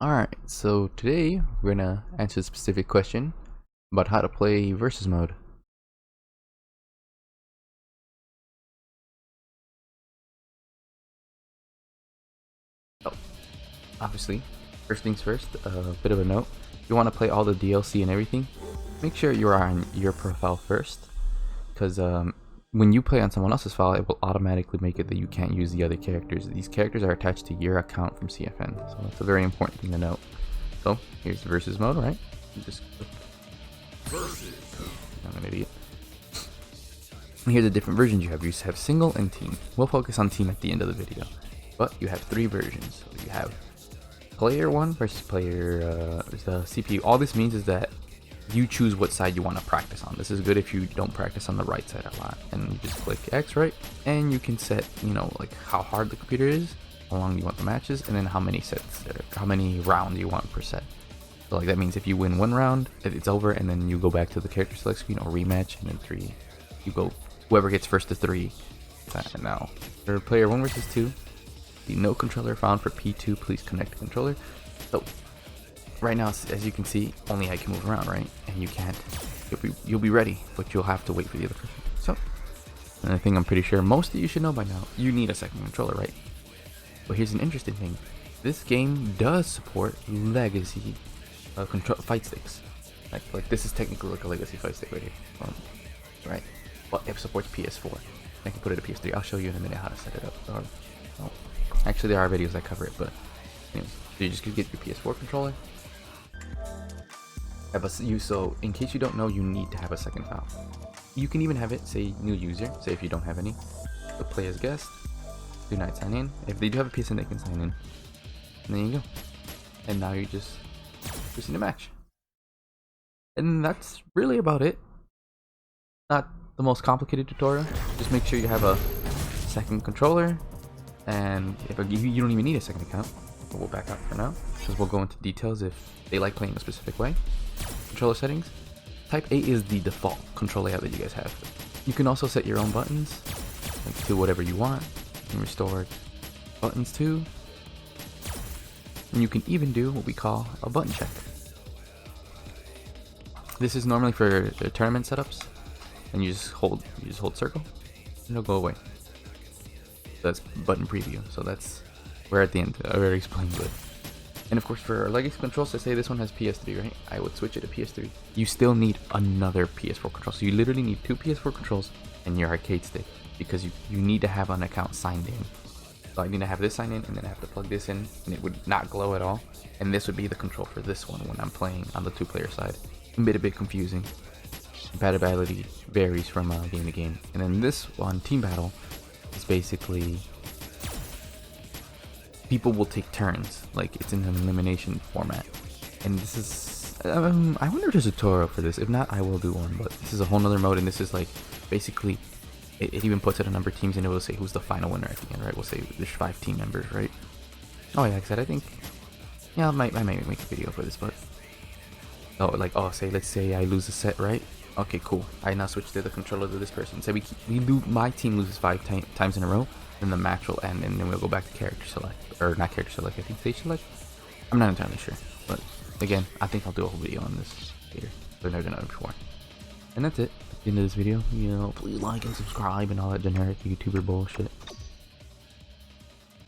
Alright, so today we're gonna answer a specific question about how to play versus mode. So, obviously, first things first, a bit of a note. If you want to play all the DLC and everything, make sure you're on your profile first, because when you play on someone else's file, it will automatically make it that you can't use the other characters. These characters are attached to your account from CFN, so that's a very important thing to note. So, here's versus mode, right? You just click versus. I'm an idiot. And here are the different versions you have. You have single and team. We'll focus on team at the end of the video. But you have three versions. So you have player 1 versus player the CPU. All this means is that you choose what side you want to practice on. This is good if you don't practice on the right side a lot. And you just click X, right? And you can set, like how hard the computer is, how long you want the matches, and then how many sets, how many rounds you want per set. So like that means if you win one round, it's over, and then you go back to the character select screen or rematch, and then 3, you go whoever gets first to 3. And now for player 1 versus 2, the no controller found for P2. Please connect the controller. So right now, as you can see, only I can move around, right? And you can't. You'll be ready, but you'll have to wait for the other person. So another thing I'm pretty sure most of you should know by now, you need a second controller, right? But here's an interesting thing. This game does support legacy fight sticks. Like this is technically like a legacy fight stick right here. Right? But it supports PS4. I can put it to PS3. I'll show you in a minute how to set it up. Oh, actually, there are videos that cover it, but anyways, so you just get your PS4 controller. So in case you don't know, you need to have a second file. You can even have it say new user. Say if you don't have any, but play as guest. Do not sign in. If they do have a PSN, they can sign in. And there you go. And now you're just in a match. And that's really about it. Not the most complicated tutorial. Just make sure you have a second controller, and if you don't even need a second account. But we'll back up for now, because we'll go into details if they like playing a specific way. Controller settings. Type A is the default control layout that you guys have. You can also set your own buttons, like to whatever you want. You can restore buttons too, and you can even do what we call a button check. This is normally for the tournament setups, and you just hold circle, and it'll go away. That's button preview, so that's we're at the end. I already explained it. And of course, for our legacy controls, to say this one has PS3, right? I would switch it to PS3. You still need another PS4 control, so you literally need 2 PS4 controls and your arcade stick, because you need to have an account signed in. So I need to have this signed in, and then I have to plug this in, and it would not glow at all. And this would be the control for this one when I'm playing on the 2-player side. A bit confusing. Compatibility varies from game to game. And then this one, Team Battle, is basically people will take turns, like it's in an elimination format. And this is I wonder if there's a tutorial for this. If not, I will do one. But this is a whole nother mode, and this is like basically it even puts it a number of teams, and it will say who's the final winner at the end, right? We'll say there's 5 team members, right? Oh yeah, like I said, I think I might make a video for this, but let's say I lose a set, right? Okay, cool. I now switch to the controller to this person. Say my team loses 5 times in a row, then the match will end, and then we'll go back to character select, or not character select. I think stage select. I'm not entirely sure, but again, I think I'll do a whole video on this later. I've never done it before. And that's it. At the end of this video, please like and subscribe and all that generic YouTuber bullshit.